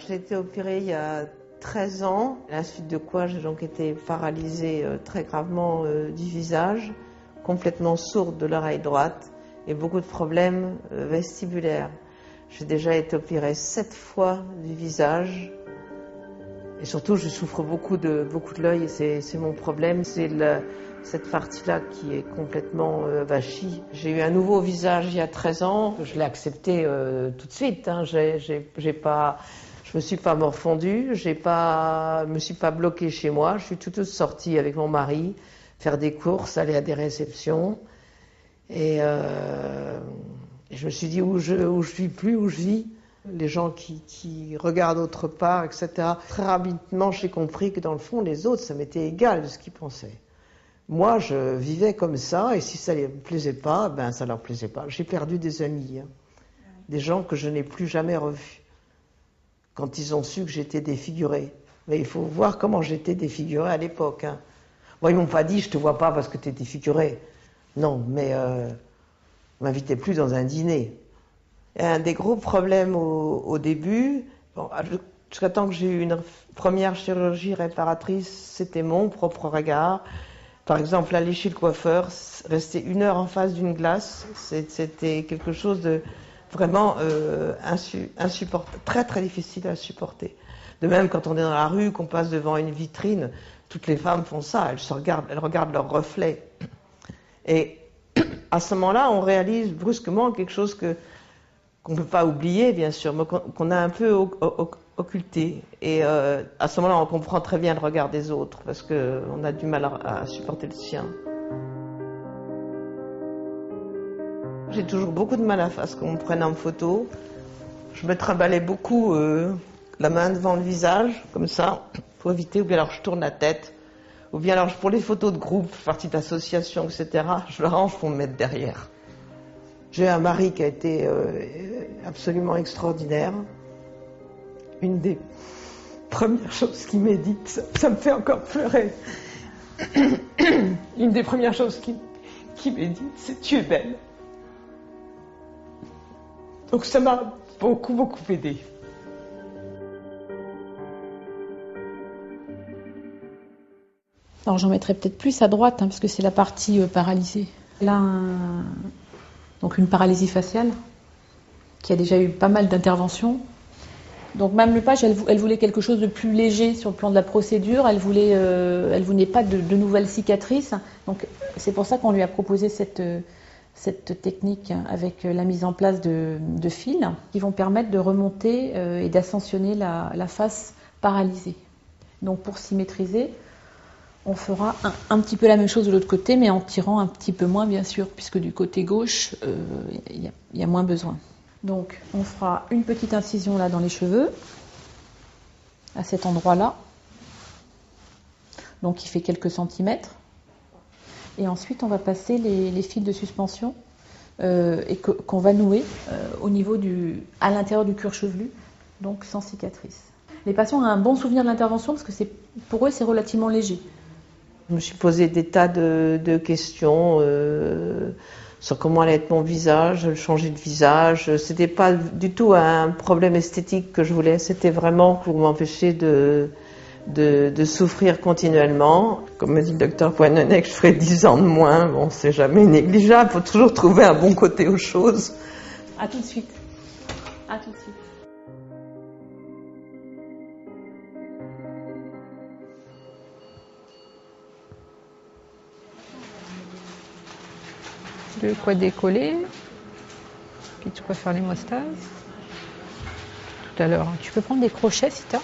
J'ai été opérée il y a 13 ans, à la suite de quoi j'ai donc été paralysée très gravement du visage, complètement sourde de l'oreille droite et beaucoup de problèmes vestibulaires. J'ai déjà été opérée 7 fois du visage et surtout je souffre beaucoup de l'œil et c'est mon problème, c'est cette partie-là qui est complètement vachie. J'ai eu un nouveau visage il y a 13 ans, je l'ai accepté tout de suite, hein. Je me suis pas morfondue, me suis pas bloquée chez moi, je suis toute sortie avec mon mari, faire des courses, aller à des réceptions. Et je me suis dit où je vis plus, où je vis. Les gens qui regardent autre part, etc. Très rapidement, j'ai compris que dans le fond, les autres, ça m'était égal de ce qu'ils pensaient. Moi, je vivais comme ça, et si ça ne leur plaisait pas, ben ça leur plaisait pas. J'ai perdu des amis, hein. Des gens que je n'ai plus jamais revus, quand ils ont su que j'étais défigurée. Mais il faut voir comment j'étais défigurée à l'époque, hein. Bon, ils m'ont pas dit, je te vois pas parce que tu es défigurée. Non, mais m'invitez plus dans un dîner. Et un des gros problèmes au début, bon, jusqu'à temps que j'ai eu une première chirurgie réparatrice, c'était mon propre regard. Par exemple, aller chez le coiffeur, rester 1 heure en face d'une glace, c'était quelque chose de vraiment insupportable, très très difficile à supporter. De même, quand on est dans la rue, qu'on passe devant une vitrine, toutes les femmes font ça, elles regardent leur reflet. Et à ce moment-là, on réalise brusquement quelque chose qu'on ne peut pas oublier, bien sûr, mais qu'on a un peu occulté. Et à ce moment-là, on comprend très bien le regard des autres, parce qu'on a du mal à supporter le sien. J'ai toujours beaucoup de mal à ce qu'on me prenne en photo. Je me trimballais beaucoup la main devant le visage, comme ça, pour éviter, ou bien alors je tourne la tête, ou bien alors pour les photos de groupe, partie d'association, etc., je le range pour me mettre derrière. J'ai un mari qui a été absolument extraordinaire. Une des premières choses qu'il m'a dites, ça me fait encore pleurer. Une des premières choses qu'il m'a dites, c'est « tu es belle ». Donc ça m'a beaucoup aidée. Alors j'en mettrai peut-être plus à droite, hein, parce que c'est la partie paralysée. Là, donc une paralysie faciale, qui a déjà eu pas mal d'interventions. Donc Mme Lepage, elle voulait quelque chose de plus léger sur le plan de la procédure. Elle voulait pas de nouvelles cicatrices. Donc c'est pour ça qu'on lui a proposé cette technique avec la mise en place de fils qui vont permettre de remonter et d'ascensionner la face paralysée. Donc pour symétriser, on fera un petit peu la même chose de l'autre côté, mais en tirant un petit peu moins, bien sûr, puisque du côté gauche, il y a moins besoin. Donc, on fera une petite incision là dans les cheveux, à cet endroit-là. Donc, il fait quelques centimètres. Et ensuite, on va passer les fils de suspension et qu'on va nouer au niveau à l'intérieur du cuir chevelu, donc sans cicatrice. Les patients ont un bon souvenir de l'intervention parce que pour eux, c'est relativement léger. Je me suis posé des tas de questions sur comment allait être mon visage, changer de visage. C'était pas du tout un problème esthétique que je voulais, c'était vraiment pour m'empêcher de souffrir continuellement. Comme me dit le docteur Poinonnet, je ferai 10 ans de moins. Bon, c'est jamais négligeable, il faut toujours trouver un bon côté aux choses. À tout de suite. À tout de suite. De quoi décoller, puis de quoi faire l'hémostase. Tout à l'heure, tu peux prendre des crochets si t'as.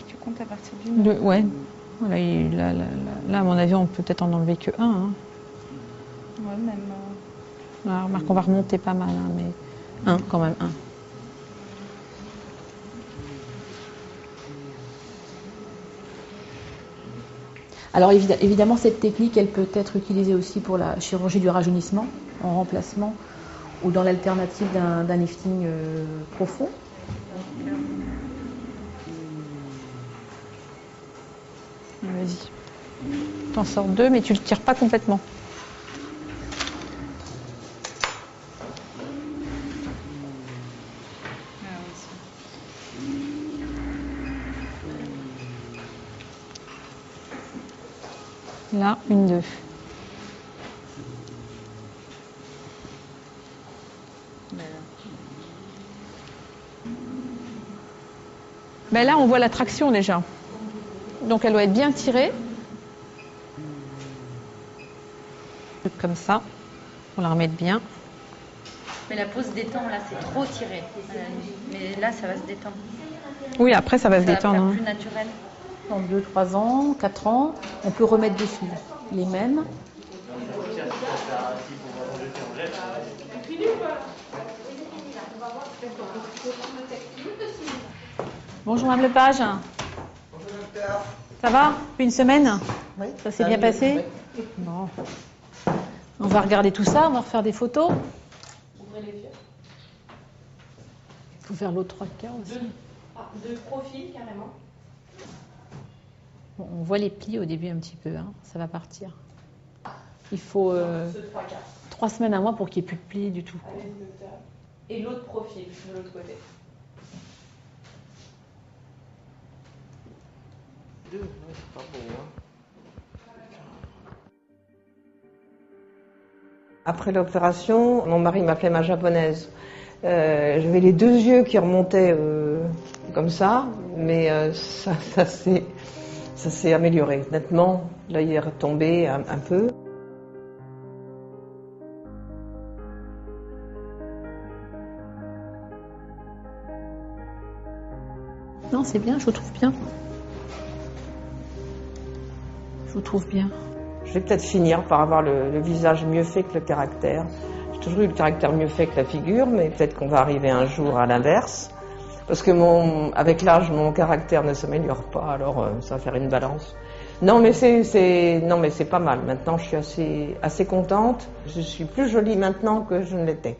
Tu comptes à partir du Ouais. Voilà, là, à mon avis, on peut peut-être en enlever que un. Hein. Ouais, même. Alors, remarque, on va remonter pas mal, hein, mais quand même un. Alors évidemment, cette technique, elle peut être utilisée aussi pour la chirurgie du rajeunissement, en remplacement ou dans l'alternative d'un lifting profond. Vas-y. T'en sors 2, mais tu le tires pas complètement. Là, une 2. Ben là, on voit la traction déjà. Donc, elle doit être bien tirée. Comme ça, on la remet bien. Mais la pose détend, là, c'est trop tiré. Mais là, ça va se détendre. Oui, après, ça va se Ça va détendre. faire Hein. plus naturel. Dans 2, 3 ans, 4 ans, on peut remettre dessus les mêmes. Bonjour Mme Lepage. Ça va? Depuis une semaine? Oui, Ça s'est bien passé? Oui. Bon. On va regarder tout ça, on va refaire des photos. Ouvrez les yeux. Il faut faire l'autre 3 quarts aussi. De profil, carrément. Bon, on voit les plis au début un petit peu, hein. Ça va partir. Il faut 3 semaines à mois pour qu'il n'y ait plus de plis du tout. Et l'autre profil, de l'autre côté. C'est pas beau, hein. Après l'opération, mon mari m'a fait ma japonaise. J'avais les 2 yeux qui remontaient comme ça, mais ça s'est amélioré nettement. Là, il est retombé un peu. Non, c'est bien, je vous trouve bien. Je vous trouve bien. Je vais peut-être finir par avoir le visage mieux fait que le caractère. J'ai toujours eu le caractère mieux fait que la figure, mais peut-être qu'on va arriver un jour à l'inverse. Parce que avec l'âge, mon caractère ne s'améliore pas, alors ça va faire une balance. Non, mais c'est pas mal. Maintenant, je suis assez contente. Je suis plus jolie maintenant que je ne l'étais.